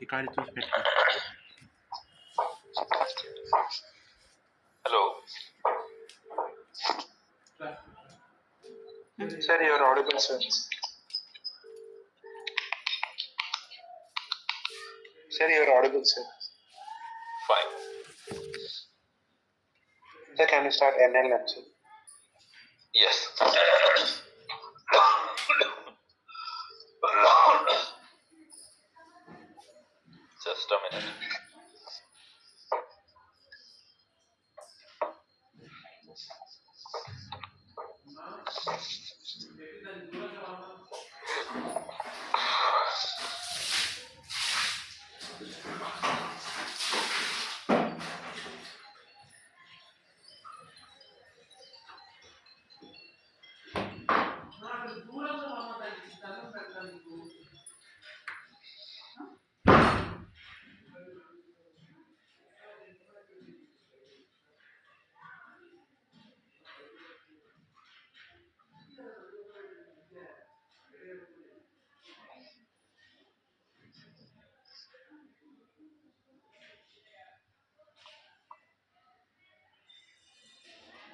ఇక్కడ చూసి పెట్టు. Hello. Sir, you're audible, sir. Sir, you're audible, sir. Fine. Sir, can you start NLM, sir? Yes. Just a minute.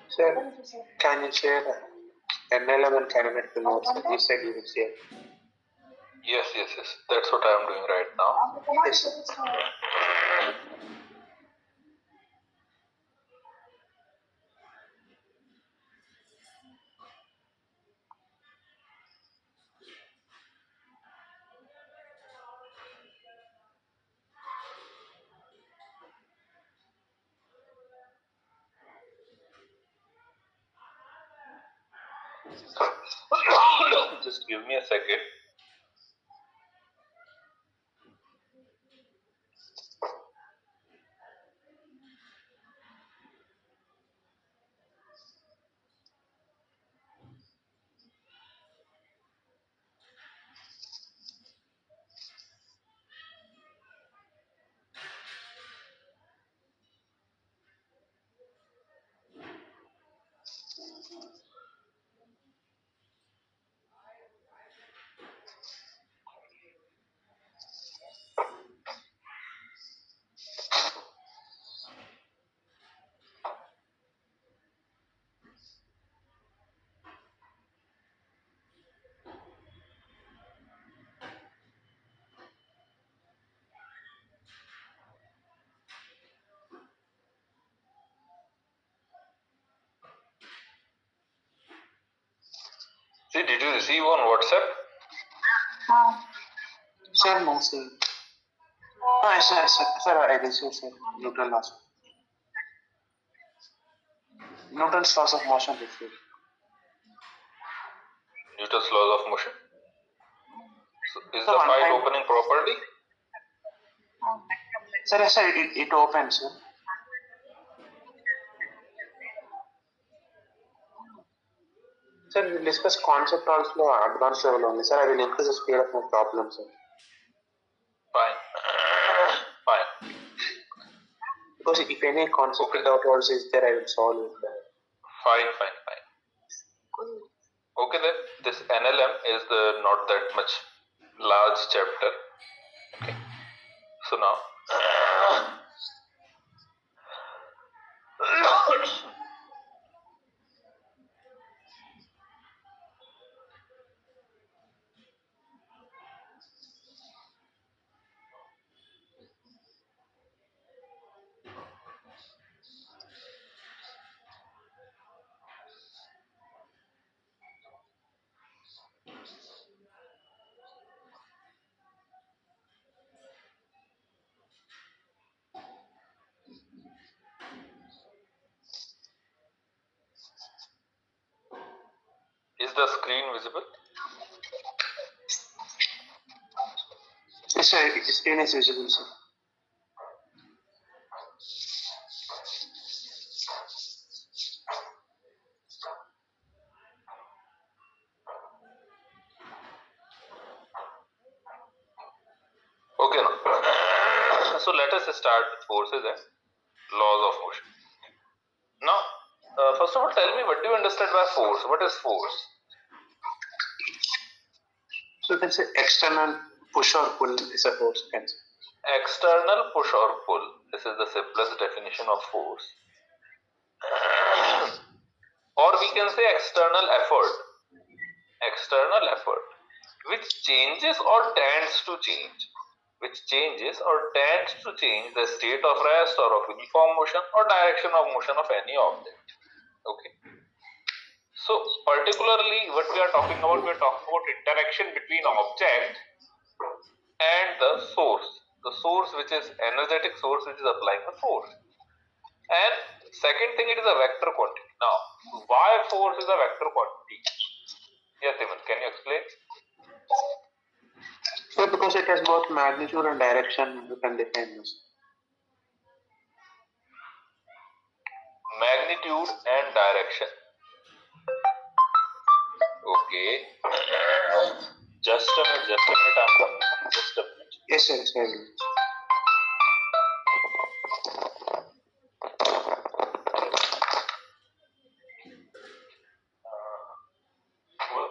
Sir, can you share NLM and Canamet notes? You said you would share. Yes. That's what I am doing right now. Yes, sir. Just give me a second. See, did you receive on WhatsApp? Sir, no, sir. Sir, I received, sir. Neutral loss. Newton's laws of motion received. Newton's laws of motion. So is So the one file time- opening properly? Sir, yes, sir, it opens, sir. Sir, we'll discuss concept also advanced level only. Sir, I will increase the speed of my problem, sir. Fine. Fine. Because if any concept doubt also is there, I will solve it. Fine. Okay then, this NLM is the not that much large chapter. Okay. So now is the screen visible? Yes, sir, the screen is visible, sir. Okay now. So let us start with forces and laws of motion. Now, first of all, tell me, what do you understand by force? What is force? So you can say external push or pull is a force. You can say. External push or pull. This is the simplest definition of force. Or we can say external effort. External effort, which changes or tends to change. Which changes or tends to change the state of rest or of uniform motion or direction of motion of any object. Okay. So particularly what we are talking about interaction between object and the source which is energetic source which is applying the force. And second thing, it is a vector quantity. Now, why force is a vector quantity? Yes, Timan, can you explain? So because it has both magnitude and direction, you can define this. Magnitude and direction. Okay. Just a minute, I'm coming. Just a minute. Yes, yes, yes. Cool.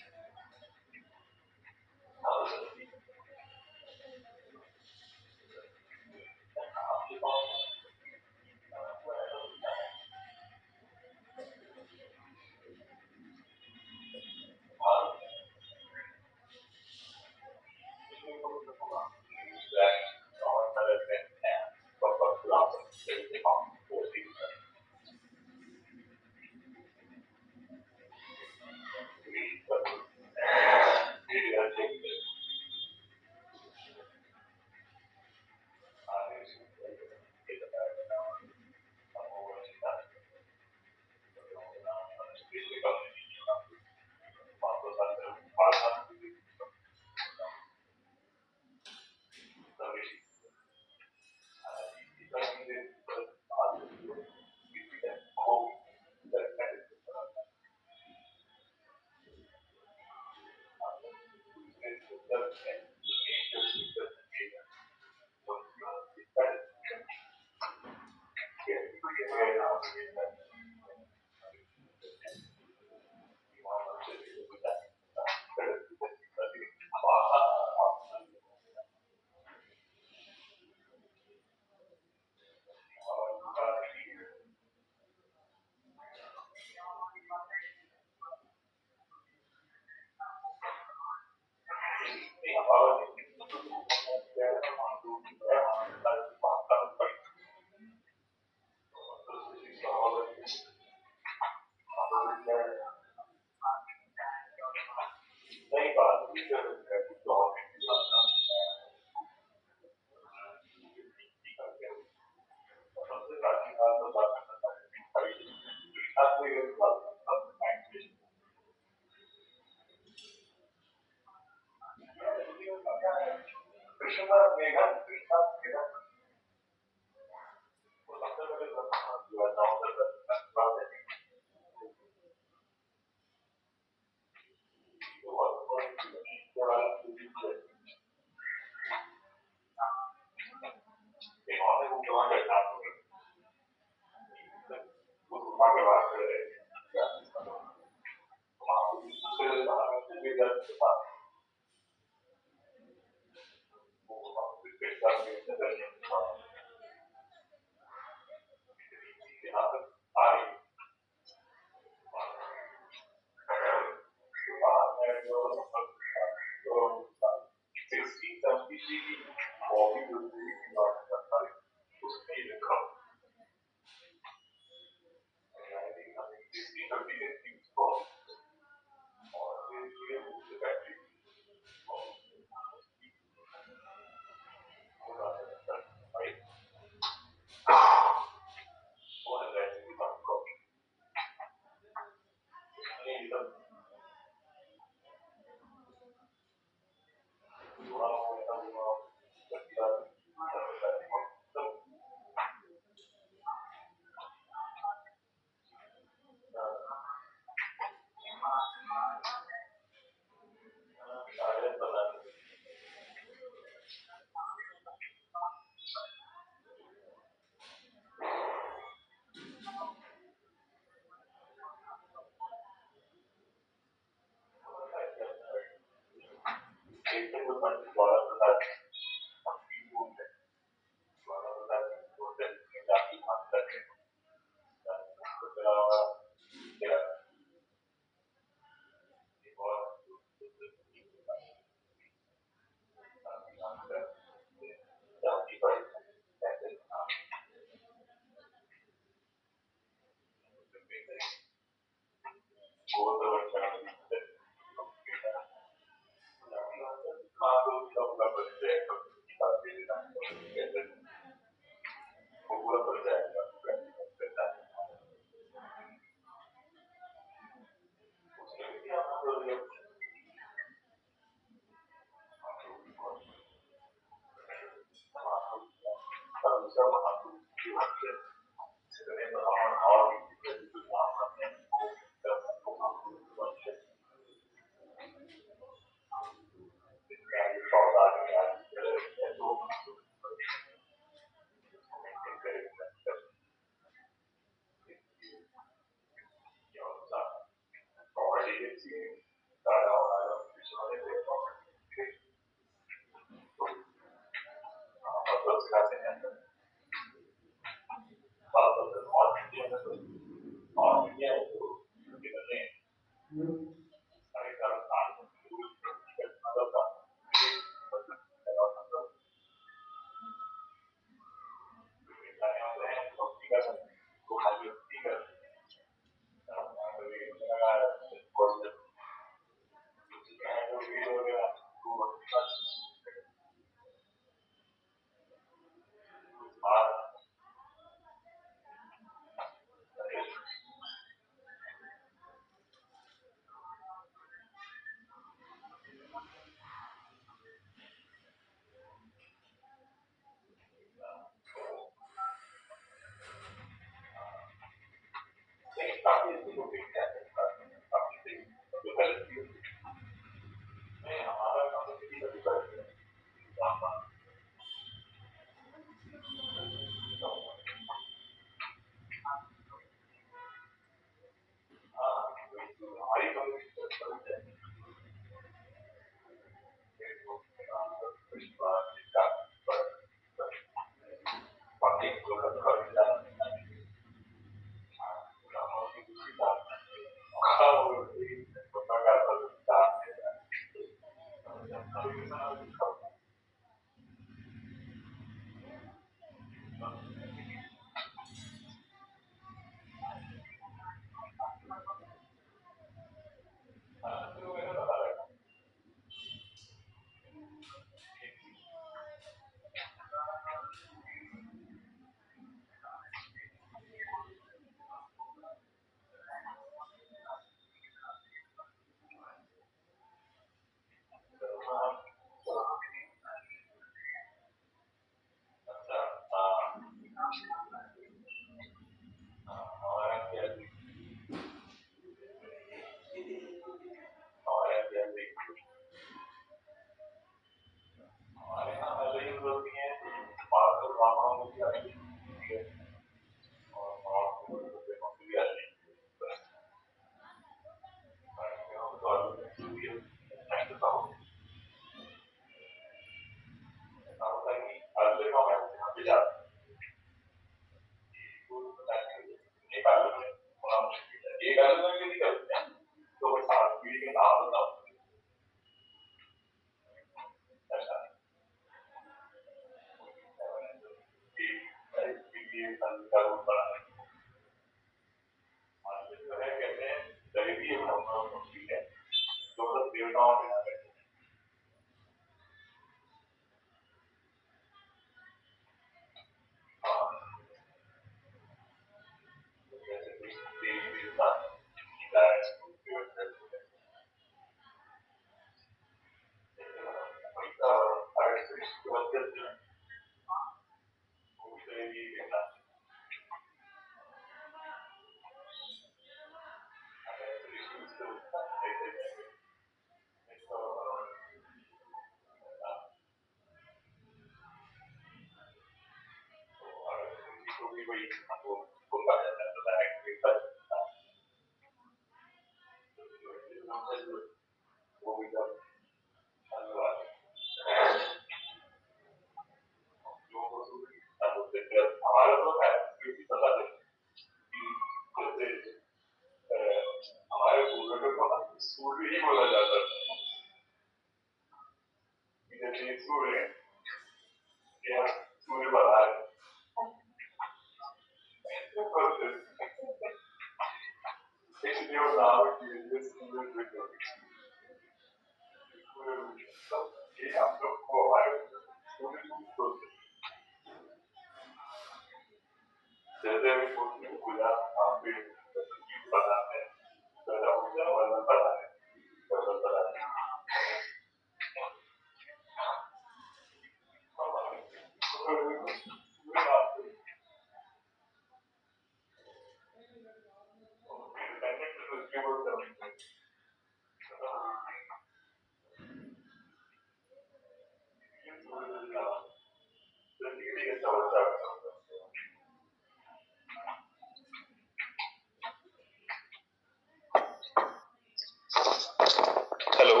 Hello.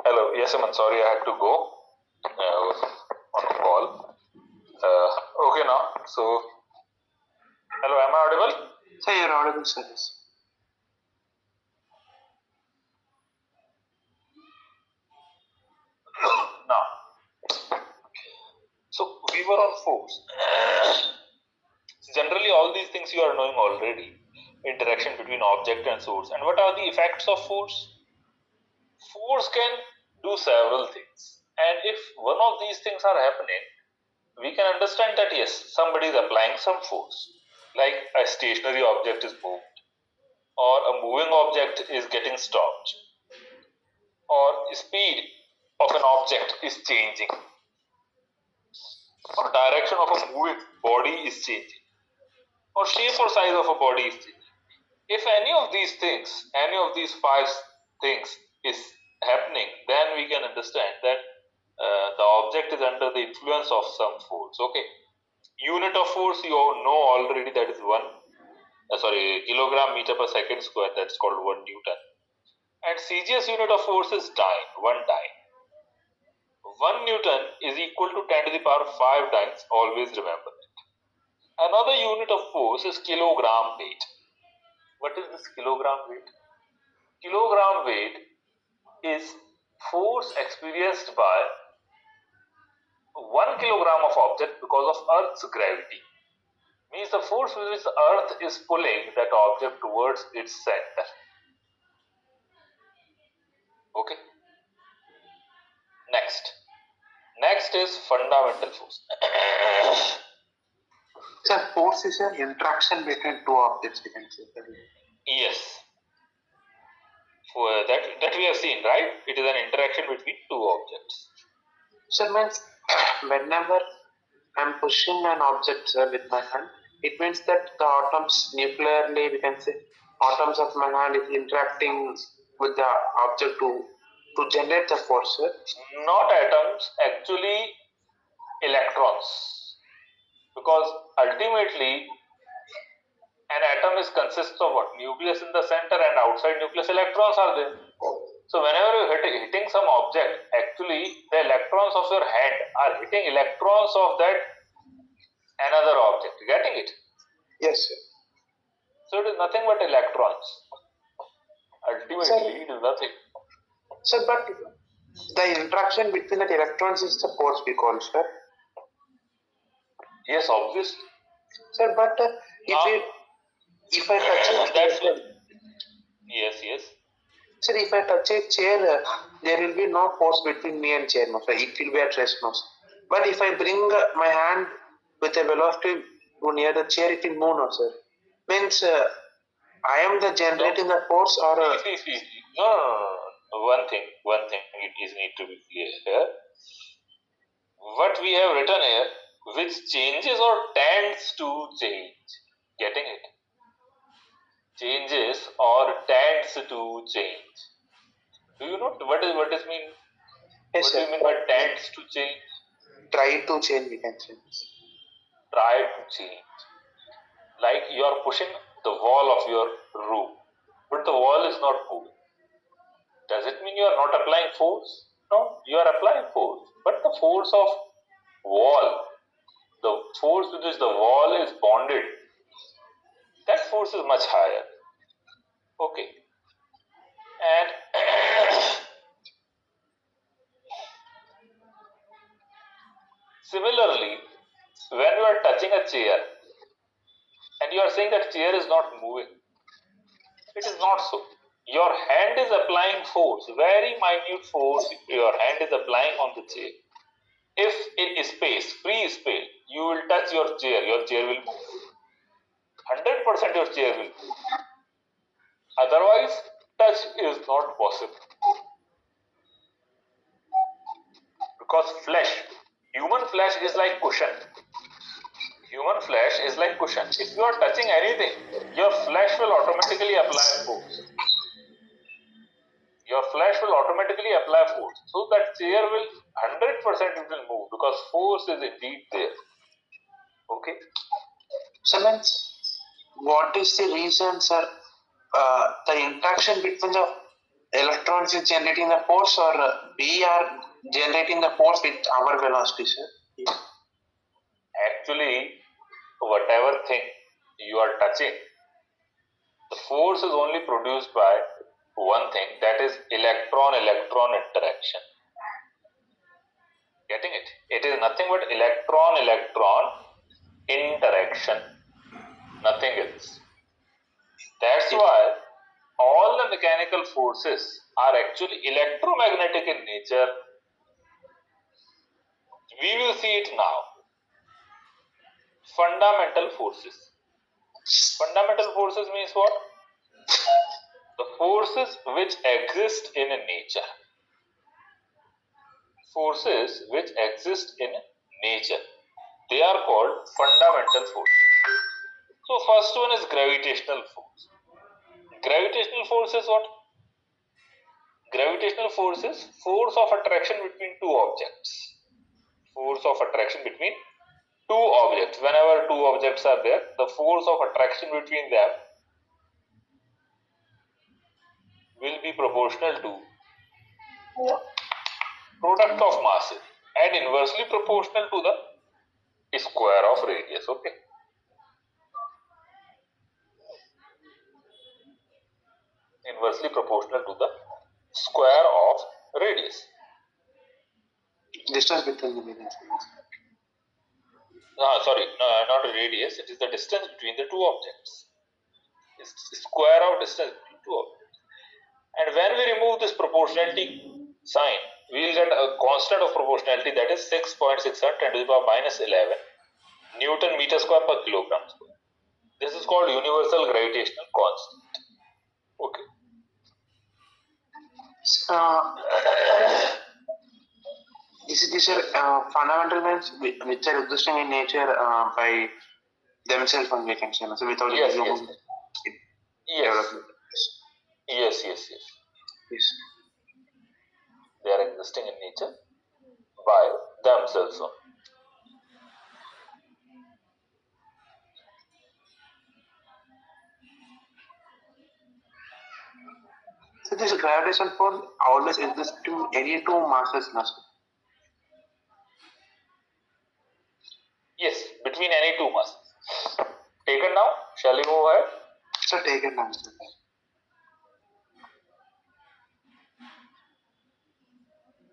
Hello. Yes, Aman. Sorry, I had to go. I was on a call. Okay, now. So, hello. Am I audible? Sir, you're audible, sir. Yes. Now. So we were on force. Generally, all these things you are knowing already. Interaction between object and source. And what are the effects of force? Force can do several things. And if one of these things are happening, we can understand that yes, somebody is applying some force. Like a stationary object is moved, or a moving object is getting stopped, or speed of an object is changing, or direction of a moving body is changing, or shape or size of a body is changing. If any of these things, any of these five things is happening, then we can understand that the object is under the influence of some force. Okay, unit of force you know already, that is kilogram meter per second square, that's called 1 Newton. And CGS unit of force is dyne, 1 dyne. 1 Newton is equal to 10 to the power 5 times. Always remember that. Another unit of force is kilogram weight. What is this kilogram weight? Kilogram weight is force experienced by 1 kilogram of object because of Earth's gravity. Means the force with which the Earth is pulling that object towards its center. Okay. Next is fundamental force. Sir, force is an interaction between two objects, we can say. Yes. That we have seen, right? It is an interaction between two objects. Sir, means whenever I'm pushing an object, sir, with my hand, it means that the atoms nuclearly, we can say, atoms of my hand is interacting with the object to generate the force, sir. Not atoms, actually electrons. Because ultimately an atom is consists of what? Nucleus in the center, and outside nucleus electrons are there. So whenever you're hitting some object, actually the electrons of your hand are hitting electrons of that another object. Getting it? Yes, sir. So it is nothing but electrons. Ultimately, Sir, it is nothing. Sir, but the interaction between the electrons is the force we call, sir. Yes, obviously. Sir, but if I touch a That's chair, what. Yes. sir, if I touch a chair, there will be no force between me and chair, no, sir. It will be at rest, no, sir. But if I bring my hand with a velocity to near the chair, it will move, no, sir. Means I am the generating the force, or See. No. One thing it is need to be clear here. What we have written here, which changes or tends to change. Getting it? Changes or tends to change. Do you know what is mean? yes, What sir. do you mean by tends to change? Try to change, we can say. Try to change. Like you are pushing the wall of your room, but the wall is not moving. Does it mean you are not applying force? No, you are applying force. But the force of wall, the force with which the wall is bonded, that force is much higher. Okay. And similarly, when you are touching a chair and you are saying that chair is not moving, it is not so. Your hand is applying force, very minute force your hand is applying on the chair. If in space, free space, you will touch your chair will move. 100% your chair will move. Otherwise, touch is not possible. Because human flesh is like cushion. Human flesh is like cushion. If you are touching anything, your flesh will automatically apply force. Your flesh will automatically apply force. So that chair will 100% it will move because force is indeed there. Okay. So means, what is the reason, sir? The interaction between the electrons is generating the force, or we are generating the force with our velocity, sir? Yes. Actually, whatever thing you are touching, the force is only produced by one thing, that is electron-electron interaction. Getting it? It is nothing but electron-electron interaction. Nothing else. That's why all the mechanical forces are actually electromagnetic in nature. We will see it now. Fundamental forces. Fundamental forces means what? The forces which exist in nature. Forces which exist in nature. They are called fundamental forces. So first one is gravitational force. Gravitational force is what? Gravitational force is force of attraction between two objects. Force of attraction between two objects. Whenever two objects are there, the force of attraction between them will be proportional to product of masses and inversely proportional to the square of radius. Okay. Inversely proportional to the square of radius. Distance between the medians. Sorry, no, not a radius. It is the distance between the two objects. It's the square of distance between two objects. And when we remove this proportionality sign, we will get a constant of proportionality, that is 6.61 10 to the power minus 11 Newton meter square per kilogram square. This is called universal gravitational constant. Okay. These are fundamental means which are existing in nature by themselves only, can say, so without Yes, any yes. human Yes. development. Yes, yes, yes. Yes. They are existing in nature by themselves only. So this gravitation force always exists to any two masses, no? Yes, between any two masses. Taken down. Shall we move ahead? So take it now.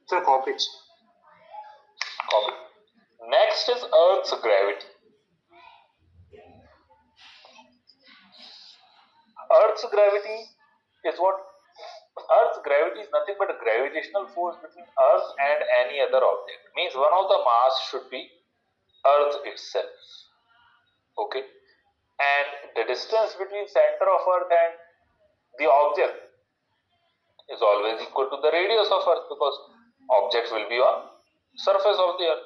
So copy it. Copy. Next is Earth's gravity. Earth's gravity is what? Earth's gravity is nothing but a gravitational force between Earth and any other object. Means one of the mass should be Earth itself. Okay. And the distance between center of Earth and the object is always equal to the radius of Earth, because objects will be on surface of the Earth.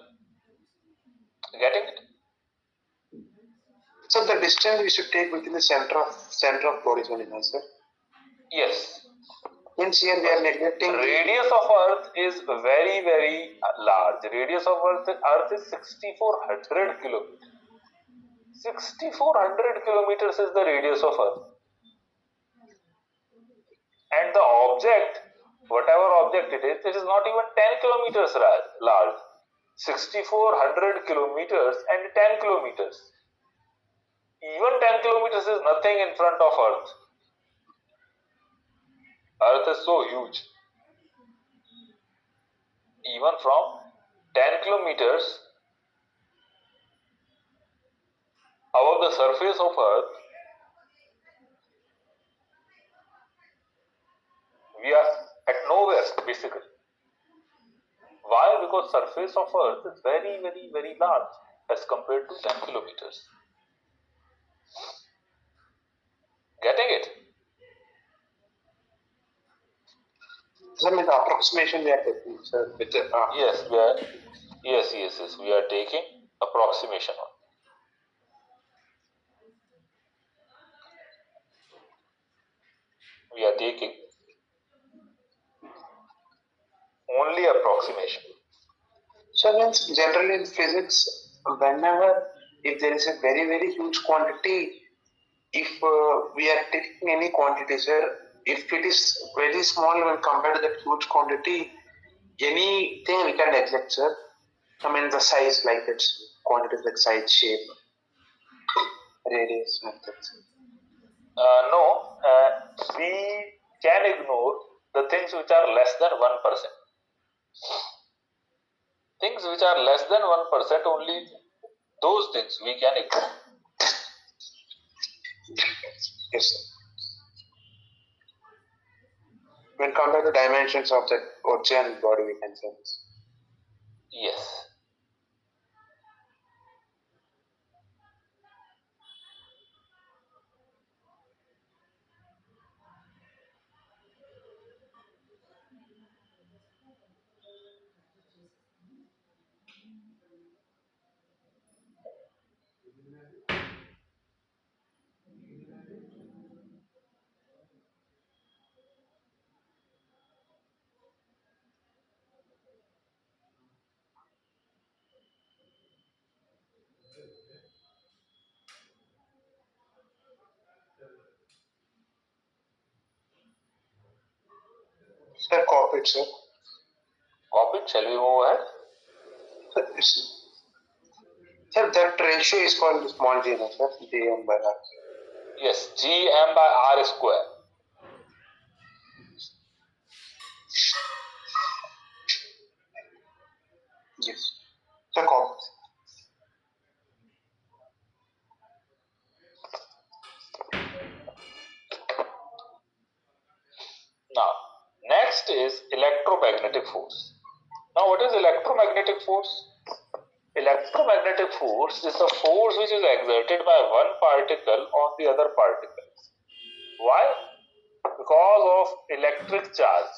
Getting it? So the distance we should take within the center of body only, no, sir? Yes. Means here we are neglecting Radius of Earth is very, very large. Radius of Earth is 6,400 kilometers. 6,400 kilometers is the radius of Earth. And the object, whatever object it is not even 10 kilometers large. 6,400 kilometers and 10 kilometers. Even 10 kilometers is nothing in front of Earth. Earth is so huge. Even from 10 kilometers above the surface of Earth, we are at nowhere basically. Why? Because surface of Earth is very, very, very large as compared to 10 kilometers. Getting it? some of the approximation we are taking, sir. With Yes, we are. Yes. We are taking approximation on. We are taking only approximation. so means generally in physics, whenever if there is a very very huge quantity, if we are taking any quantity, sir, if it is very small when compared to that huge quantity, anything we can neglect, sir. I mean the size, like its quantities like size, shape, radius, like that. No, we can ignore the things which are less than 1%. Things which are less than 1%, only those things we can ignore. Yes, sir. When compared to dimensions of the ocean body, we can say this. Yes. Sir, copy it, sir. stop it. Shall we move ahead? Sir, that ratio is called small g, no, sir? Gm by r. Yes, Gm by r square. Yes. Sir, copy. Now, next is electromagnetic force. Now, what is electromagnetic force? Electromagnetic force is the force which is exerted by one particle on the other particle. Why? Because of electric charge.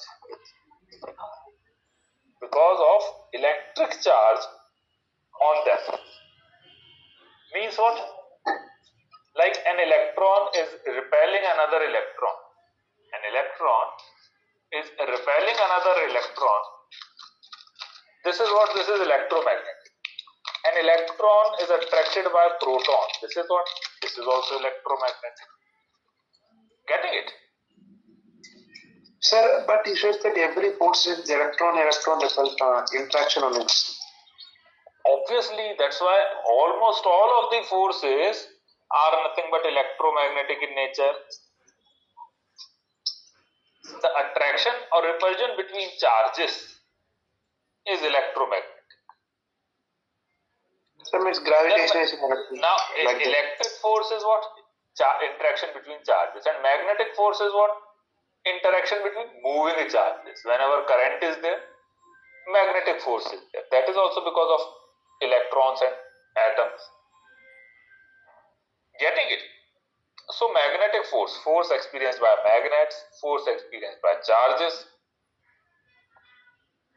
Because of electric charge on them. Means what? Like an electron is repelling another electron. An electron is repelling another electron. This is what this is electromagnetic. An electron is attracted by a proton. This is what? This is also electromagnetic. Getting it? Sir, but you said that every force is electron result interaction on it. Obviously, that's why almost all of the forces are nothing but electromagnetic in nature. The attraction or repulsion between charges is electromagnetic. So means gravitation is electric. Now, Like electric force is what? Interaction between charges, and magnetic force is what? Interaction between moving charges. Whenever current is there, magnetic force is there. That is also because of electrons and atoms. Getting it? So magnetic force, force experienced by magnets, force experienced by charges,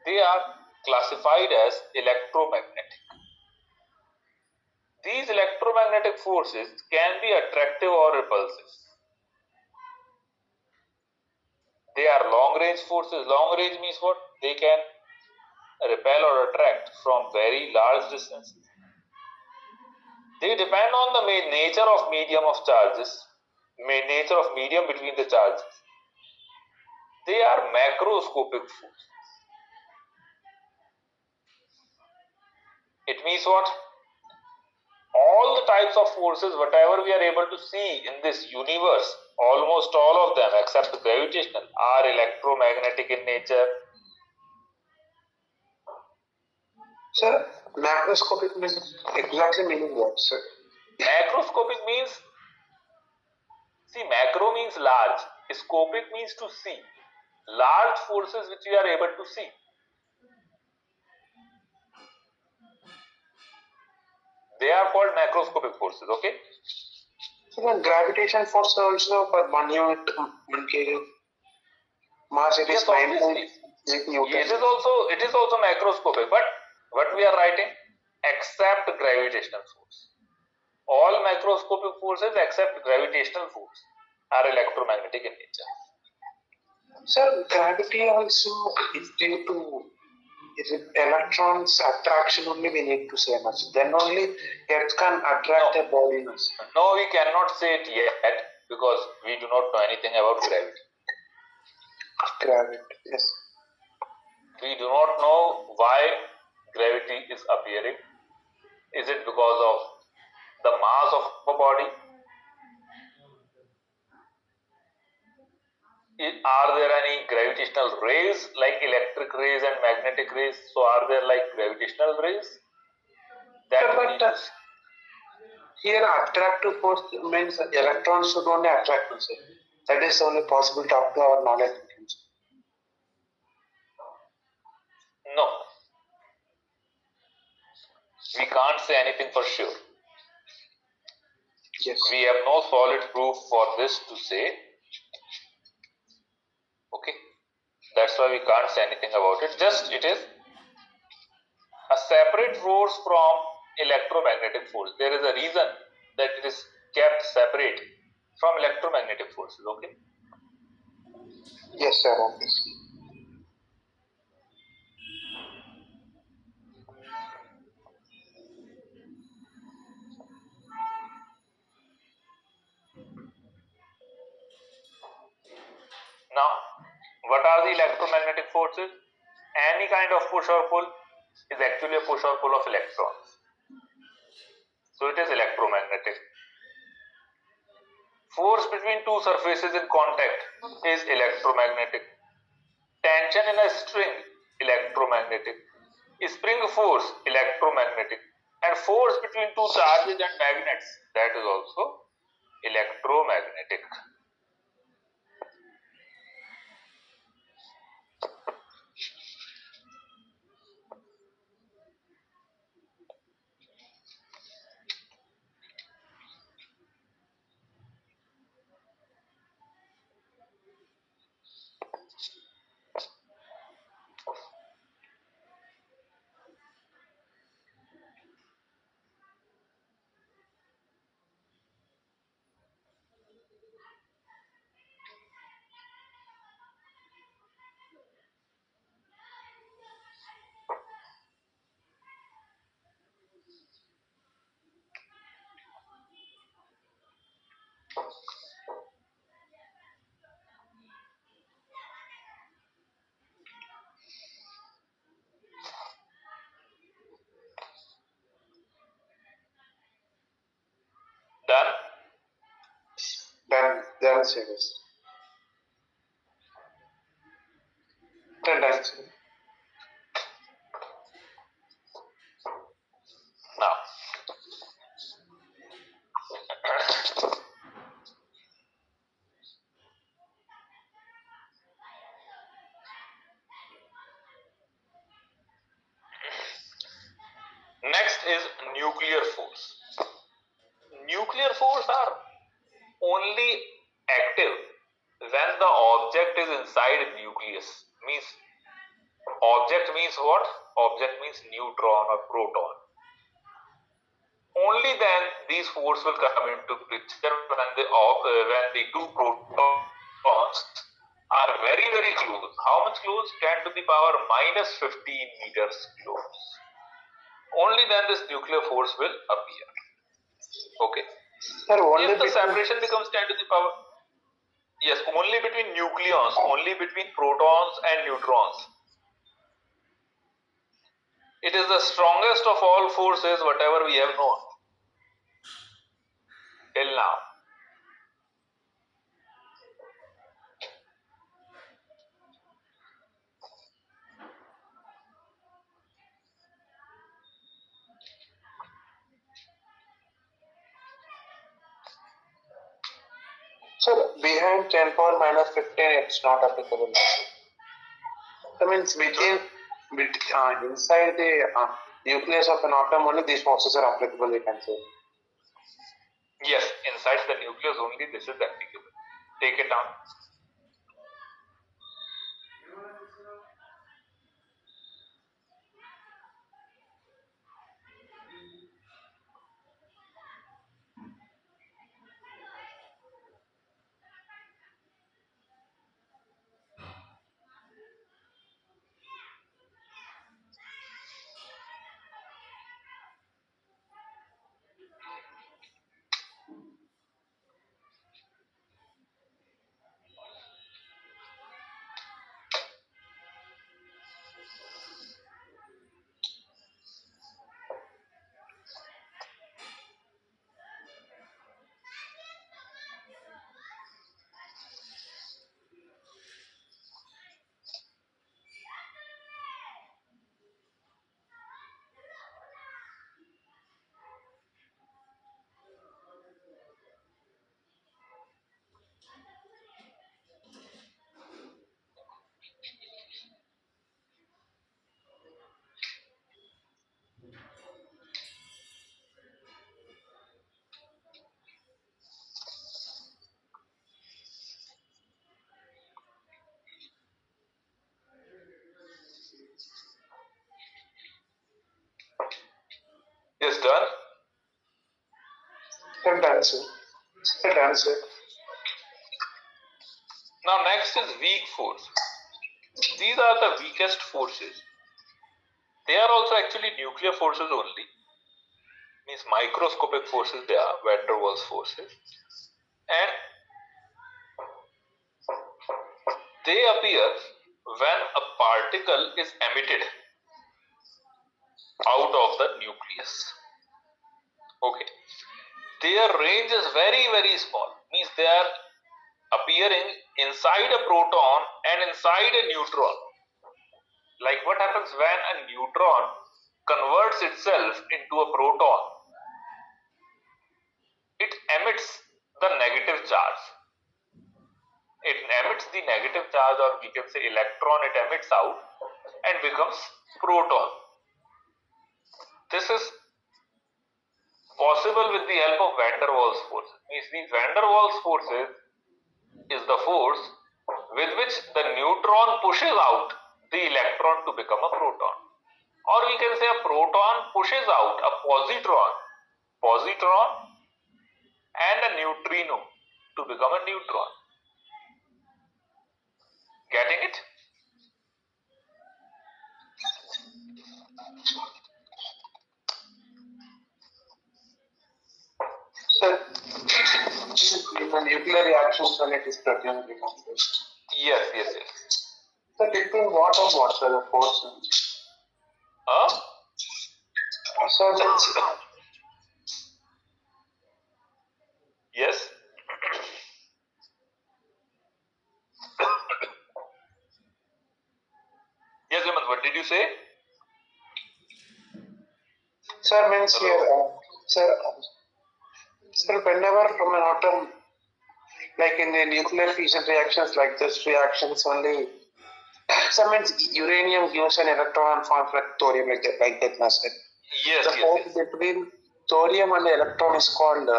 they are classified as electromagnetic. These electromagnetic forces can be attractive or repulsive. They are long range forces. Long range means what? They can repel or attract from very large distances. They depend on the nature of medium of charges, nature of medium between the charges. They are macroscopic forces. It means what? All the types of forces, whatever we are able to see in this universe, almost all of them except the gravitational, are electromagnetic in nature. sir, macroscopic means exactly meaning what, sir? Macroscopic means, see, macro means large, scopic means to see. Large forces which we are able to see. They are called macroscopic forces, okay? So then gravitation force also for 1 unit 1 kg mass it is Yes, obviously. 9.8 Newton. It is also macroscopic, but what we are writing, except gravitational force. All macroscopic forces except gravitational force are electromagnetic in nature. Sir, gravity also is due to is it electrons attraction only we need to say much. Then only Earth can attract a body. No, we cannot say it yet because we do not know anything about gravity. Gravity, yes. We do not know why gravity is appearing. Is it because of the mass of a body? Are there any gravitational rays like electric rays and magnetic rays? So are there like gravitational rays? Here attractive force means electrons should only attract us. That is only possible to up to our knowledge. No. We can't say anything for sure. Yes. We have no solid proof for this to say. Okay. That's why we can't say anything about it. Just it is a separate force from electromagnetic force. There is a reason that it is kept separate from electromagnetic forces. Okay. Yes, sir. Obviously. Now, what are the electromagnetic forces? An any kind of push or pull is actually a push or pull of electrons. So it is electromagnetic. Force between two surfaces in contact is electromagnetic. Tension in a string, electromagnetic. Spring force, electromagnetic. And force between two charges and magnets, that is also electromagnetic. Done? Done, sir. Done, sir. Now, next is nuclear force. Nuclear force are only active when the object is inside nucleus. Object means what? Object means neutron or proton. Only then these forces will come into picture when the two protons are very very close. How much close? 10 to the power minus 15 meters close. Only then this nuclear force will appear. Okay. Sir, only If the between, separation becomes 10 to the power, yes, only between nucleons, only between protons and neutrons. It is the strongest of all forces whatever we have known till now. sir, behind 10 power minus 15, it's not applicable. That means inside the nucleus of an atom only these forces are applicable, we can say. Yes, inside the nucleus only this is applicable. Take it down. Yes, done. Done, sir. Done, sir. Now next is weak force. These are the weakest forces. They are also actually nuclear forces only. Means microscopic forces they are, van der Waals forces. And they appear when a particle is emitted out of the nucleus. Okay, their range is very small, means they are appearing inside a proton and inside a neutron. Like what happens when a neutron converts itself into a proton? It emits the negative charge. It emits the negative charge, or we can say electron, it emits out and becomes proton. This is possible with the help of van der Waals force. Means the van der Waals forces is the force with which the neutron pushes out the electron to become a proton. Or we can say a proton pushes out a positron and a neutrino to become a neutron. Getting it? Sir, in the nuclear reactions when it is produced, we can say. Yes. So between what and what, sir, the force? So that's Yes. Yes, Hemant, what did you say? sir means Hello? here, sir, whenever from an atom, like in the nuclear fission reactions like this reactions only, so means uranium gives an electron and forms like thorium like that, na, sir. Yes, The force yes. between thorium and the electron is called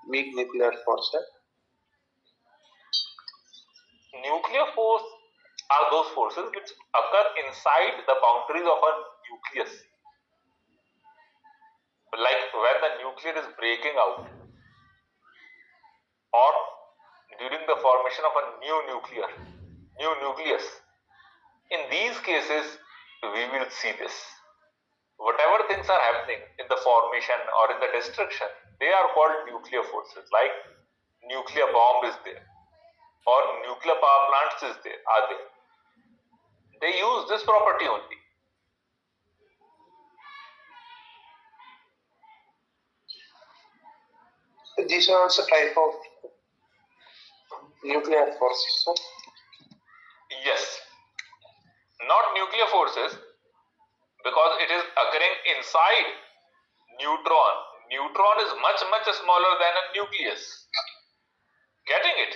weak nuclear force, sir. Nuclear force are those forces which occur inside the boundaries of a nucleus. Like when the nucleus is breaking out, or during the formation of a new nucleus. In these cases, we will see this. Whatever things are happening in the formation or in the destruction, they are called nuclear forces. Like nuclear bomb is there, or nuclear power plants is there, are there. They use this property only. So these are also type of nuclear forces, sir. Yes, not nuclear forces, because it is occurring inside neutron. Neutron is much smaller than a nucleus. Getting it?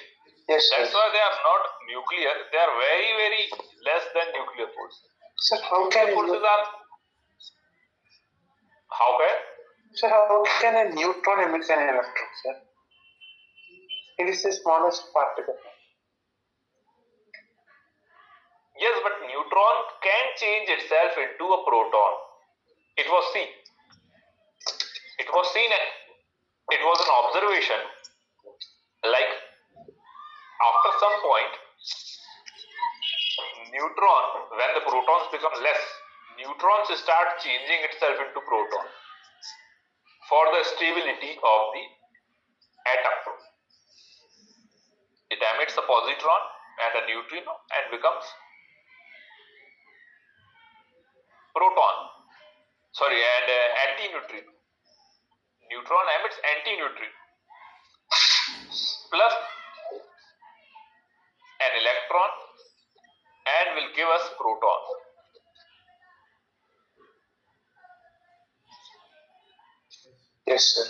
Yes, sir. That's why they are not nuclear. They are very less than nuclear forces. Sir, how Nuclear can forces are how can a neutron emit an electron, sir? It is the smallest particle. Yes, but neutron can change itself into a proton. It was seen. It was seen. It was an observation. Like after some point, neutron, when the protons become less, neutrons start changing itself into proton for the stability of the atom. It emits a positron and a neutrino and becomes proton. Sorry, and anti-neutrino. Neutron emits anti-neutrino plus an electron and will give us proton. Yes, sir.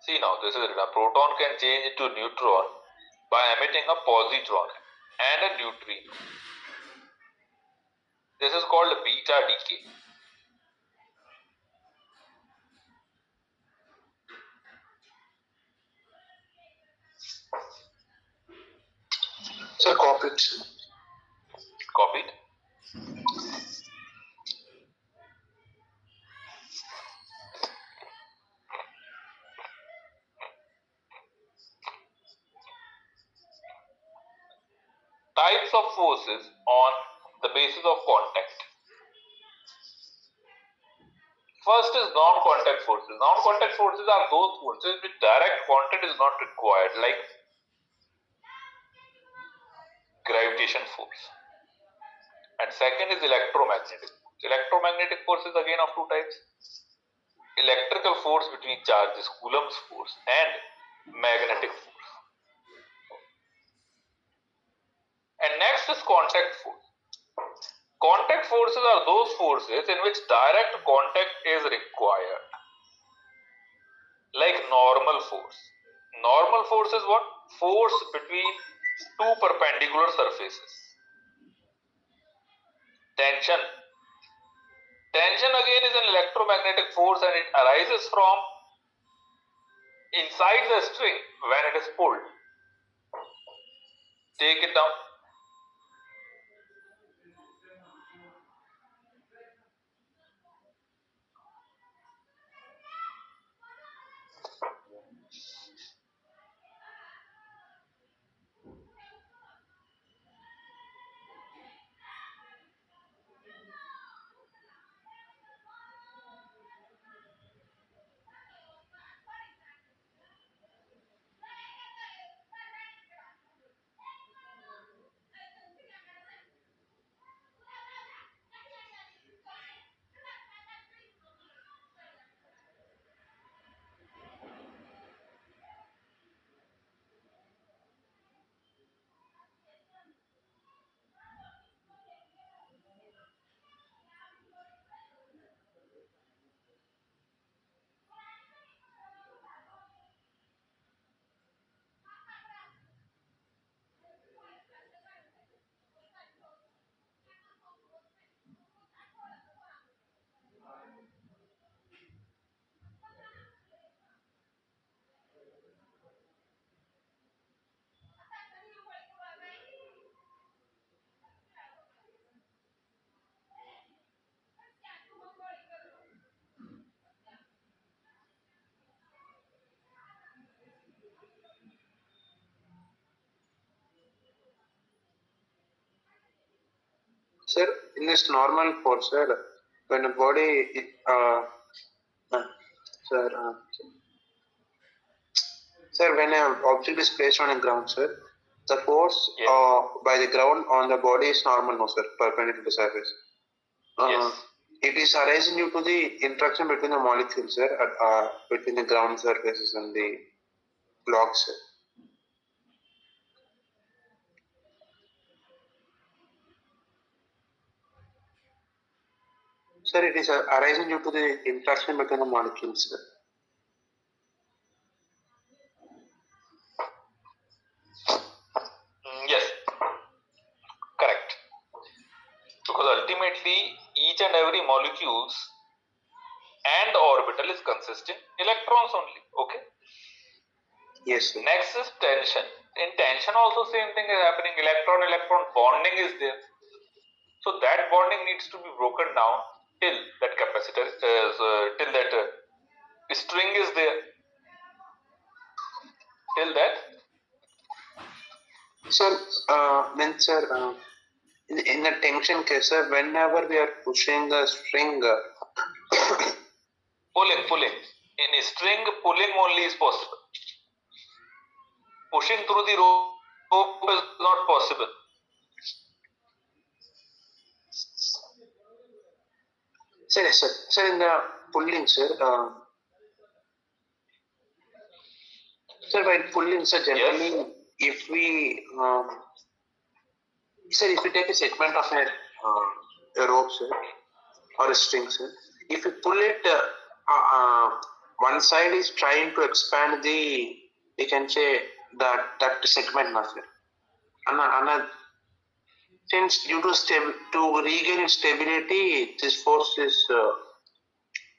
See now, this is it. A proton can change into neutron by emitting a positron and a neutrino. This is called beta decay. Sir, copy it. Copied? Types of forces on the basis of contact. First is non-contact forces. Non-contact forces are those forces which direct contact is not required, like gravitation force. And second is electromagnetic force. Electromagnetic force is again of two types. Electrical force between charges, Coulomb's force, and magnetic force. And next is contact force. Contact forces are those forces in which direct contact is required, like normal force. Normal force is what? Force between two perpendicular surfaces. Tension. Tension again is an electromagnetic force and it arises from inside the string when it is pulled. Take it down. Sir, in this normal force, sir, when a body, uh, sir, sir, when an object is placed on a ground, sir, the force by the ground on the body is normal, no, sir, perpendicular to the surface. Yes. It is arising due to the interaction between the molecules, sir, between the ground surfaces and the blocks, sir. Sir, it is arising due to the interaction between the molecules, sir. Yes, correct. Because ultimately each and every molecules and orbital is consisting electrons only. Okay. Yes, sir. Next is tension. In tension also same thing is happening. Electron bonding is there. So that bonding needs to be broken down till that capacitor is till that string is there. Till that. Sir, then, sir, in the tension case, sir, whenever we are pushing the string, pulling. In a string, pulling only is possible. Pushing through the rope is not possible. sir, yes, sir, sir, in the pulling, sir, sir, while pulling, sir, generally, Yes. if we, sir, if we take a segment of a rope, sir, or a string, sir, if you pull it, one side is trying to expand the, we can say that segment, now, sir. Another, since due to regain its stability,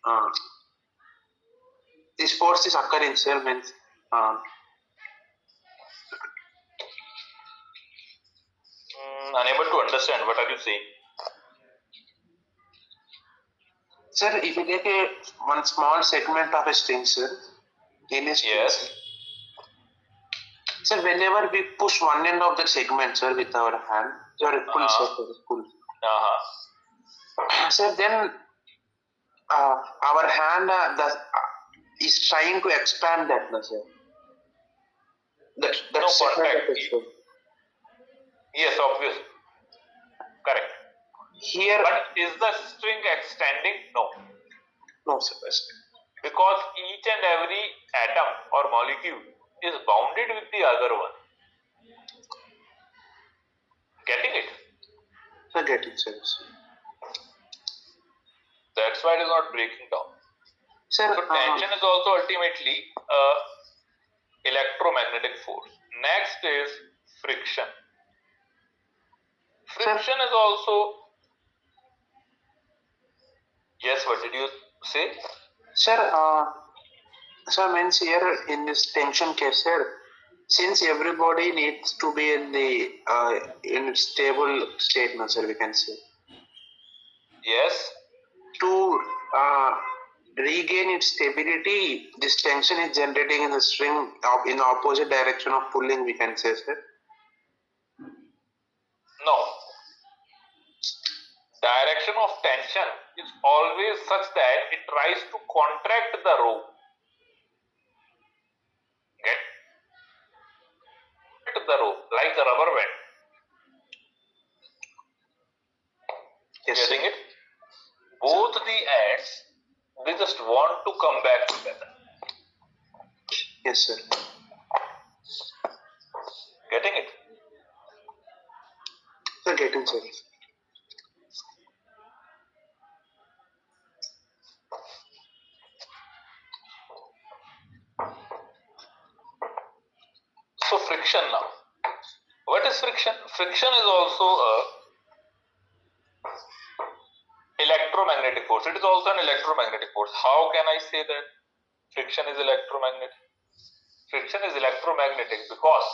uh, this force is occurring, sir. Means, Unable to understand. What are you saying? sir, if you take one small segment of a string, sir, in a string, Yes. sir, whenever we push one end of the segment, sir, with our hand, or pull, sir, pull. Uh-huh. Sir, then our hand is trying to expand that, no, sir. That's No segment contact. of the string. Yes, obviously. Correct. Here, But is the string extending? No. no, sir. Because each and every atom or molecule is bounded with the other one. Getting it? I get it, sir. That's why it is not breaking down. Sir, So tension is also ultimately a electromagnetic force. Next is friction. Friction is also, yes, what did you say? Sir, means here in this tension case, sir, since everybody needs to be in the in stable state, no, sir, we can say. Yes. To regain its stability, this tension is generating in the string in the opposite direction of pulling, we can say, sir. No. Direction of tension is always such that it tries to contract the rope. Get the rope like a rubber band. Yes, Getting sir. it? Both the ends, they just want to come back together. Yes, sir. Getting it? Sir, getting, sir. So friction now. What is friction? Friction is also a electromagnetic force. It is also an electromagnetic force. How can I say that friction is electromagnetic? Friction is electromagnetic because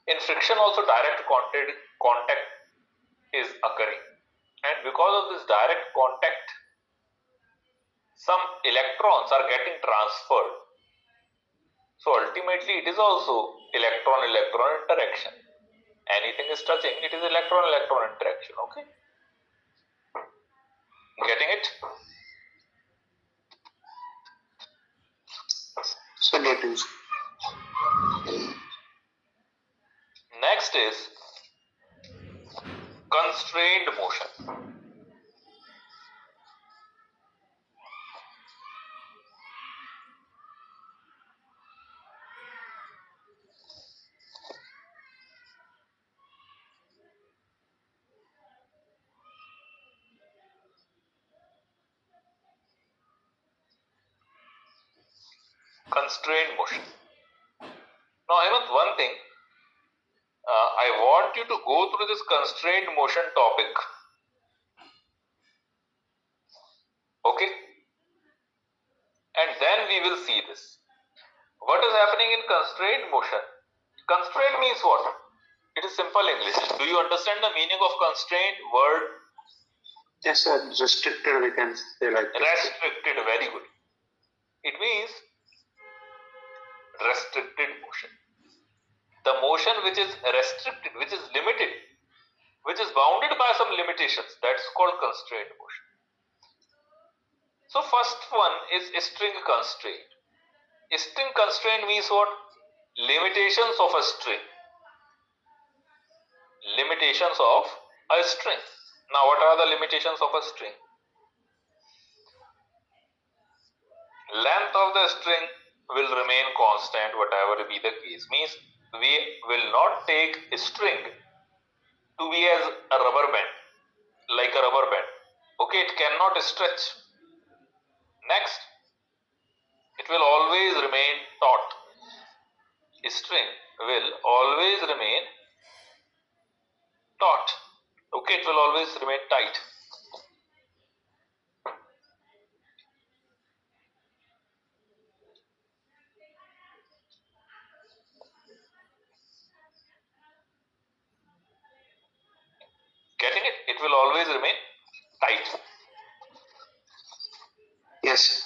in friction also direct contact is occurring, and because of this direct contact some electrons are getting transferred. So ultimately it is also electron interaction. Anything is touching, it is electron interaction. Okay, getting it? Sir, getting. Next is constrained motion. Constrained motion. Now, Hemant, one thing, I want you to go through this constrained motion topic. Okay? And then we will see this. What is happening in constrained motion? Constrained means what? It is simple English. Do you understand the meaning of constrained word? Yes, sir. Restricted, we can say like that. Restricted, very good. It means restricted motion. The motion which is restricted, which is limited, which is bounded by some limitations, that's called constrained motion. So first one is string constraint. String constraint means what? Limitations of a string. Limitations of a string. Now what are the limitations of a string? Length of the string will remain constant whatever be the case. Means we will not take a string to be as a rubber band, like a rubber band. Okay, it cannot stretch. Next, it will always remain taut. A string will always remain taut. Okay, it will always remain tight. Getting it? It will always remain tight. Yes.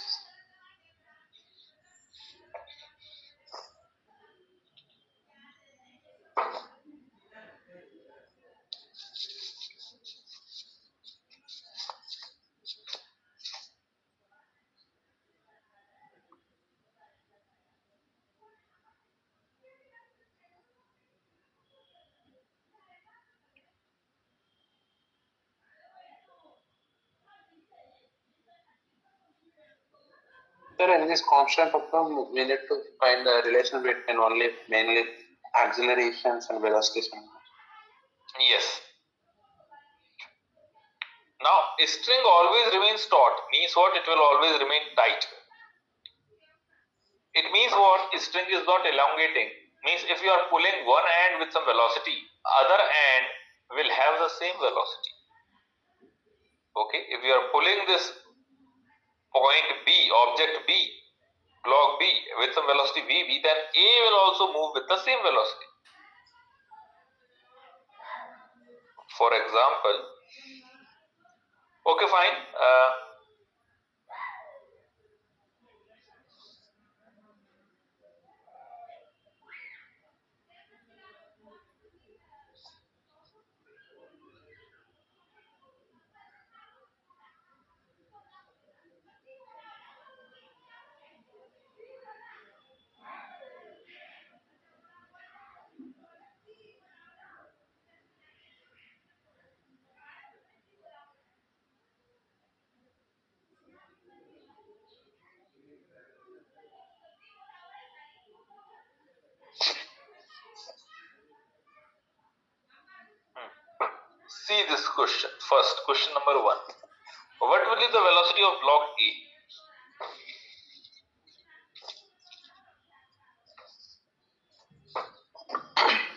Sir, in this constant problem, we need to find the relation between only mainly accelerations and velocities. Yes. Now, a string always remains taut. Means what? It will always remain tight. It means what? A string is not elongating. Means if you are pulling one end with some velocity, other end will have the same velocity. Okay, if you are pulling this point B, object B, block B with some velocity VB, then A will also move with the same velocity. For example, okay, fine. See this question. First, question number 1. What will be the velocity of block A?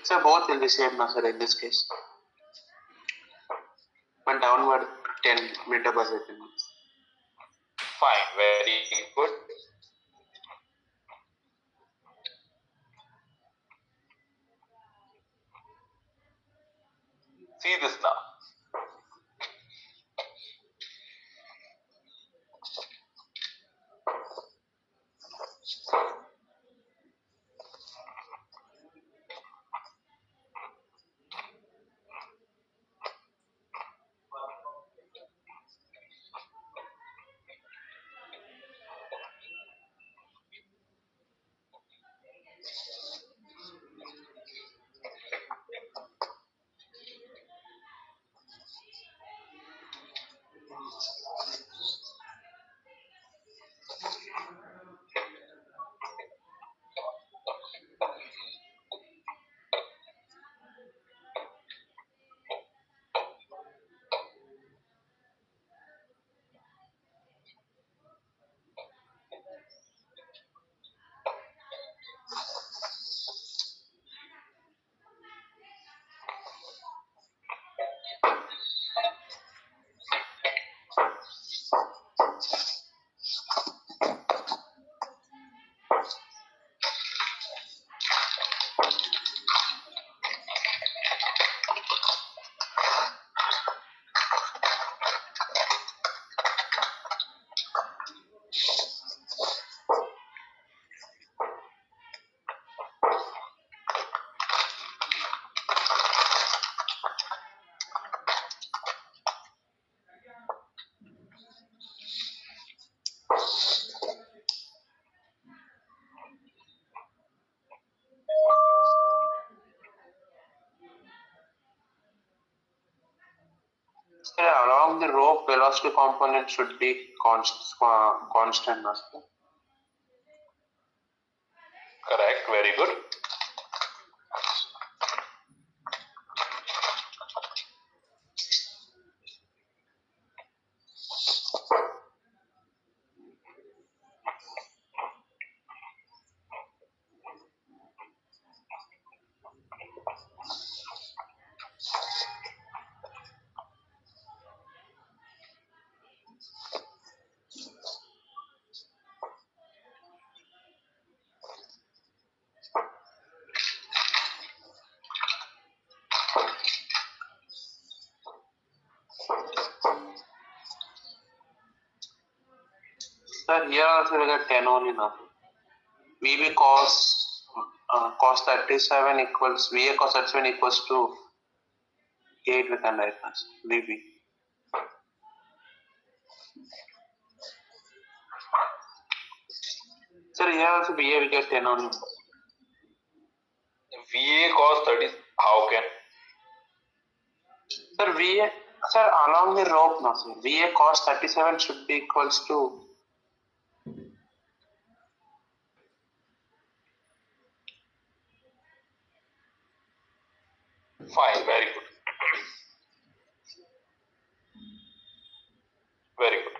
So both will be same now, sir, in this case. One downward 10 meter per second. Fine, very good. See this now. Sir, along the rope, velocity component should be constant. No, sir. Correct, very good. Sir, here also we got 10 only now. VB cos 37 equals VA cos 37 equals to 8 we can write as VB. Sir, here also VA we get 10 only. VA cos 30. How can? Sir, VA, sir, along the rope now, sir. VA cos 37 should be equals to Fine, very good. Very good.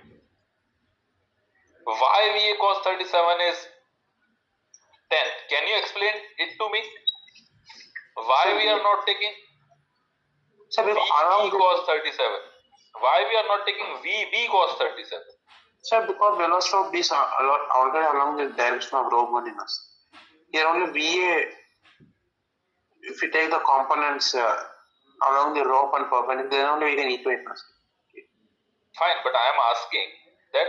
Why VA cos 37 is 10? Can you explain it to me? Why we are not taking Sir, because VE cos 37? Why we are not taking VB cos 37? sir, because velocity of this are already along the direction of rope one in us. Here only VA, if we take the components along the rope and perpendicular, then only we can equate us. Fine, but I am asking that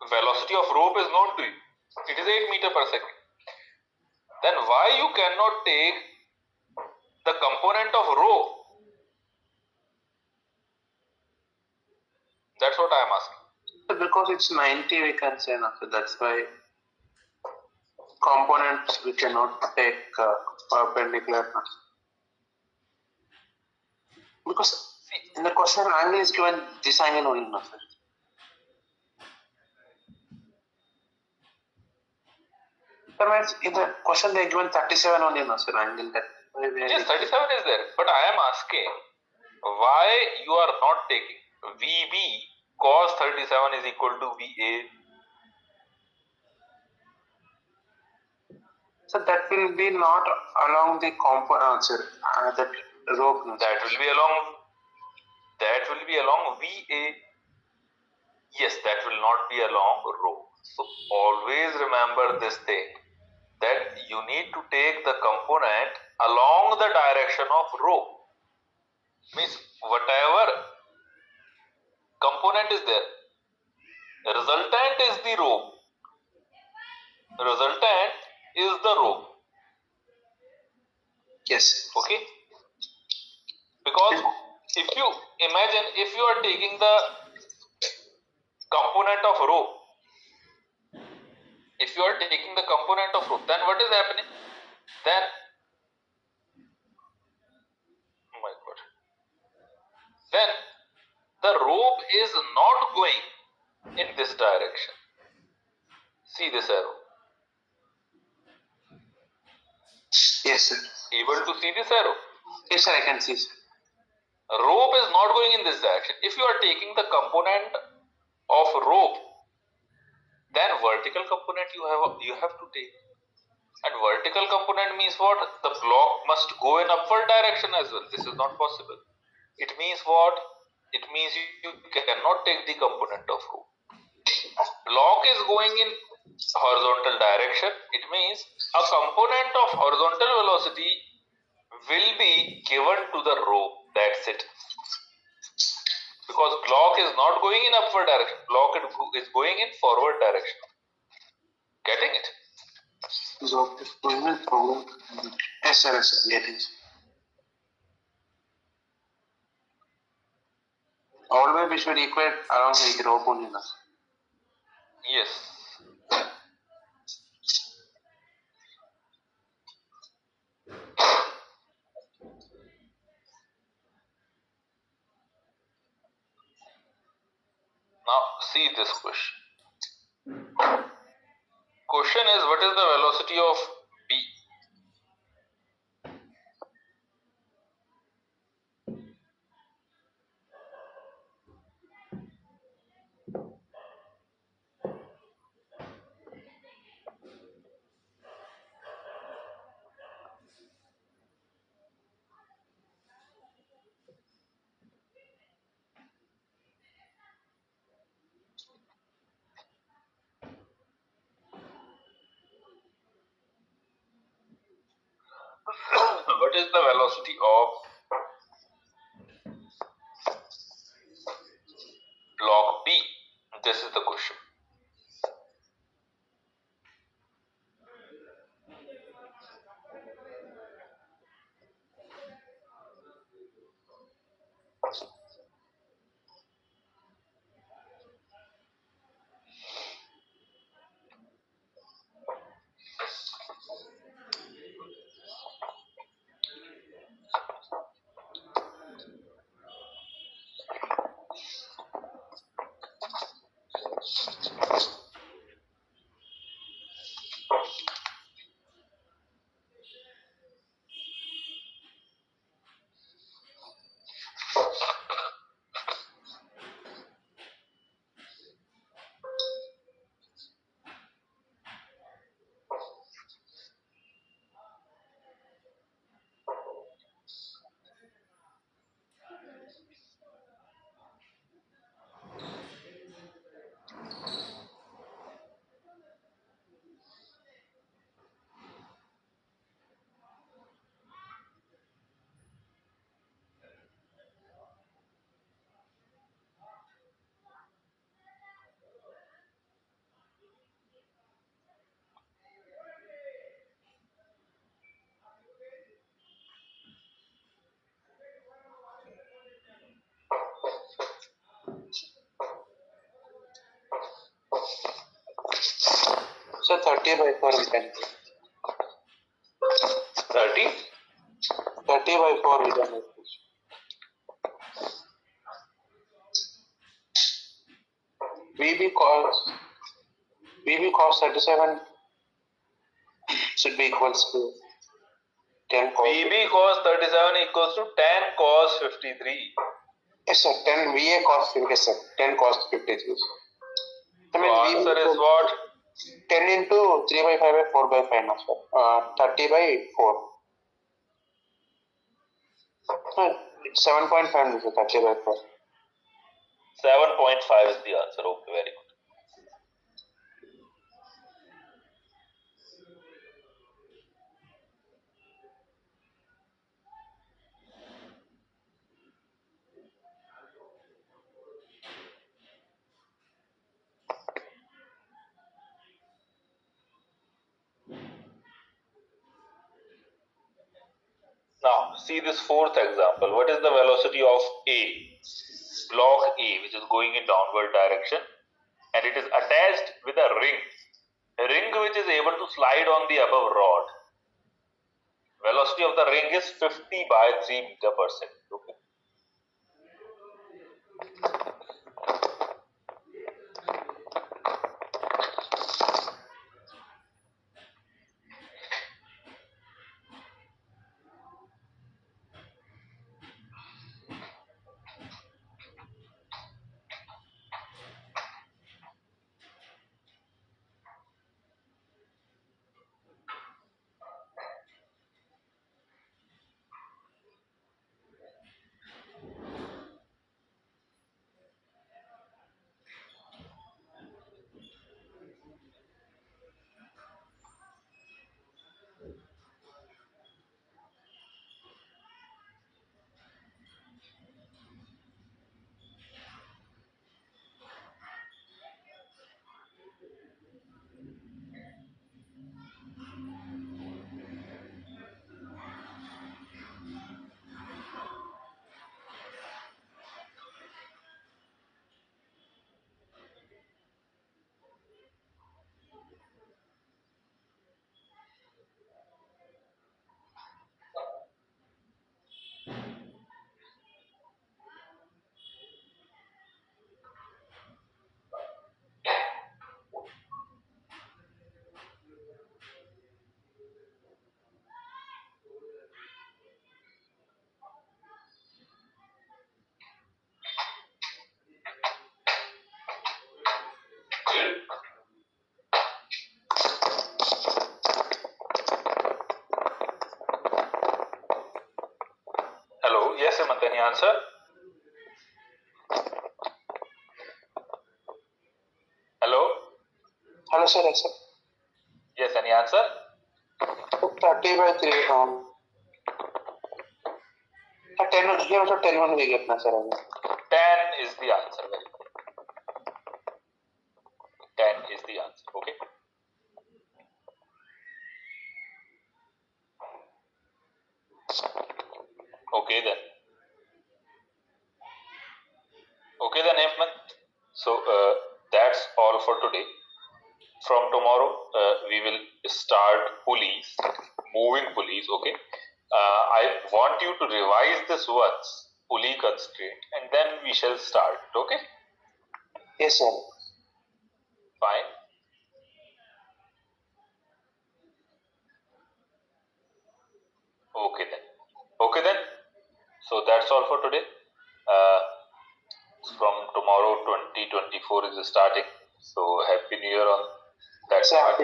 velocity of rope is known to you. It is 8 meter per second. Then why you cannot take the component of rope? That's what I am asking. So because it's 90, we can say now. So that's why components we cannot take perpendicular. Because in the question angle is given this angle only, no, sir. Sometimes in the question they given 37 only, no, sir, angle that. Yes, 37 is there, but I am asking why you are not taking VB cos 37 is equal to VA. So that will be not along the component, sir, that rope. No, That will be along VA. Yes, that will not be along rope. So always remember this thing, that you need to take the component along the direction of rope. Means whatever component is there, resultant is the rope. Resultant is the rope. Yes. Okay? Because if you imagine, if you are taking the component of rope, then what is happening? Then, oh my god, then the rope is not going in this direction. See this arrow. Yes, sir. Able to see this arrow? Yes, sir, I can see, sir. Rope is not going in this direction. If you are taking the component of rope, then vertical component you have to take. And vertical component means what? The block must go in upward direction as well. This is not possible. It means what? It means you cannot take the component of rope. Block is going in horizontal direction. It means a component of horizontal velocity will be given to the rope. That's it. Because block is not going in upward direction. Block is going in forward direction. Getting it? So, forward. Yes, sir, yes, sir, getting it. Always we should equate along the rope only, no, sir. Yes. Now see this question. Question is, what is the velocity of B? What is the velocity of block B? This is the question. So 30 by 4 we can. 30? 30 by 4 we can. VB cos 37 should be equals to 10 cos. VB cos 37 equals to 10 cos 53. Yes, sir. 10 VA cos 50. Yes, sir. 10 cos 53. I mean, So answer is what? 10 into 3 by 5 by 4 by 5 now, sir. 30 by 4. 7.5 is 30 by 4. 7.5 is the answer. Okay, very good. Now, see this fourth example. What is the velocity of A? Block A, which is going in downward direction, and it is attached with a ring which is able to slide on the above rod. Velocity of the ring is 50 by 3 meter per second. Okay. Hello, yes, Hemant, any answer? Hello? Hello, sir. Yes, sir. Yes, any answer? 30 by 3. 10 here also 10 one we get na, sir. 10 is the answer. Very good. 10 is the answer. Okay. Okay then. Okay then, Hemant. So that's all for today. From tomorrow, we will start pulleys, moving pulleys. Okay. I want you to revise this once, pulley constraint, and then we shall start. Okay. Yes, sir. Fine. Okay then. Okay then. So that's all for today. From tomorrow, 2024 is starting. So happy New Year on that part.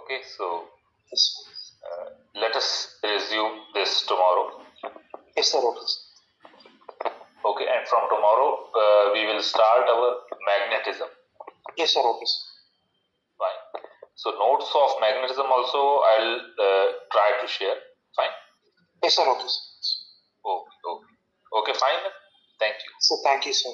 Okay. So Yes. let us resume this tomorrow. Yes, sir. Okay. And from tomorrow, we will start our magnetism. Yes, sir. Okay. Fine. So notes of magnetism also I'll try to share. Fine. Yes, sir. Okay. Okay. Okay. Okay. Fine. Thank you. So thank you, sir.